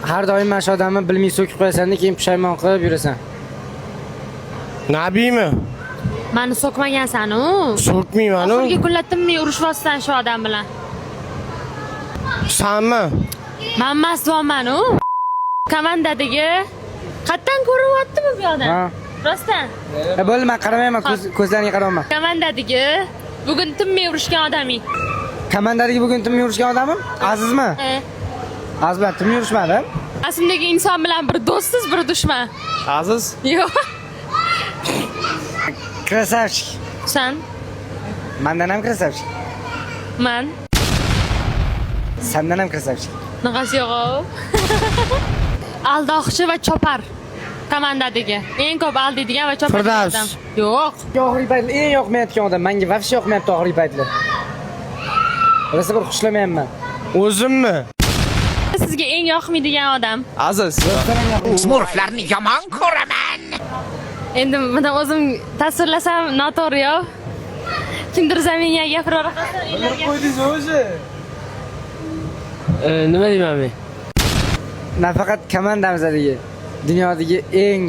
Har doim mana shu odamni bilmay so'kib qo'yasan, keyin pushaymon qilib yurasan. Nabiymi? Meni so'kmagansan-u. So'kmayman-u. Oxirgi kunlatimni urushyapsan shu odam bilan. Sanmi? Men masdorman-u. Komandadagi qatdan ko'ryaptimi bu odam? Ha. Rostdan. Bo'ldi, men qaramayman, ko'zlariga qarayman. Komandadagi bugun tinmay urishgan odaming. Komandadagi bugun timni yurishgan odamim? Azizmi? Aziz bilan timni yurishmadim. Aslidagi inson bilan bir do'stsiz, bir dushman. Aziz? Yo'q. Krasavchik. Sen? Mendan ham krasavchik. Men? Sendan ham krasavchik. Naqas yo'q. Aldoqchi va chopar. Komandadagi eng ko'p aldaydigan va chopar Firdavs. odam. Yo'q. Oxirgi paytda eng yoqmayotgan odam. Menga vafshi yoqmayapti oxirgi paytda. Rosa bir xushlamayapman. O'zimmi? Sizga eng yoqmaydigan odam. Aziz. Smurflarni yomon ko'raman. Endi bundan o'zim tasvirlasam noto'g'ri-yo. Kimdir zaminga gapira qolsa, ularga Qo'ydingiz o'zi. Nima deyman men? Nafaqat komandamizdagi dunyodagi eng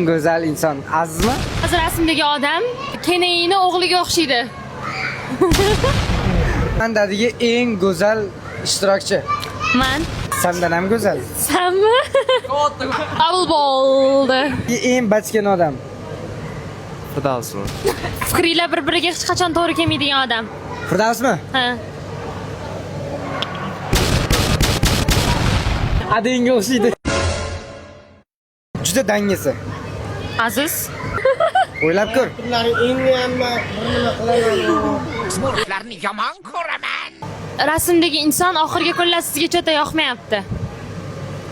go'zal inson Azizmi? hozir rasmdagi odam Keneyni o'g'liga o'xshaydi. Komandadagi eng go'zal ishtirokchi. Men? Sendan ham go'zal. Senmi? Qabul bo'ldi. Eng bachkan odam. Firdavsmi? Fikringlar bir-biriga hech qachon to'g'ri kelmaydigan odam. Firdavsmi? Ha. Adangga o'xshaydi. Juda dangasa. Aziz. O'ylab ko'r. Smurflarni yomon ko'raman. Rasmdagi inson oxirgi kunlar sizga cho'ta yoqmayapti.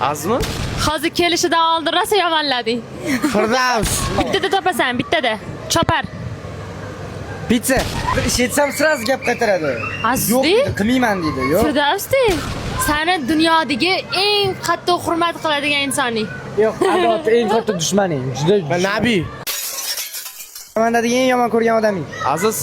Azizmi? Hozir kelishidan oldin rosa yomonlading. Firdavs. Bittada topasan, bittada. Chopar. Pizza. Ish etsam sraz gap qaytaradi. Aziz Yo'q, deydi. deydi, qilmayman deydi. Yo'q. Firdavsdi. Seni dunyodagi eng qattiq hurmat qiladigan insoning. Yo'q, albatta eng katta dushmaning. Juda. Nabiy. Komandadagi eng yomon ko'rgan odaming. Aziz.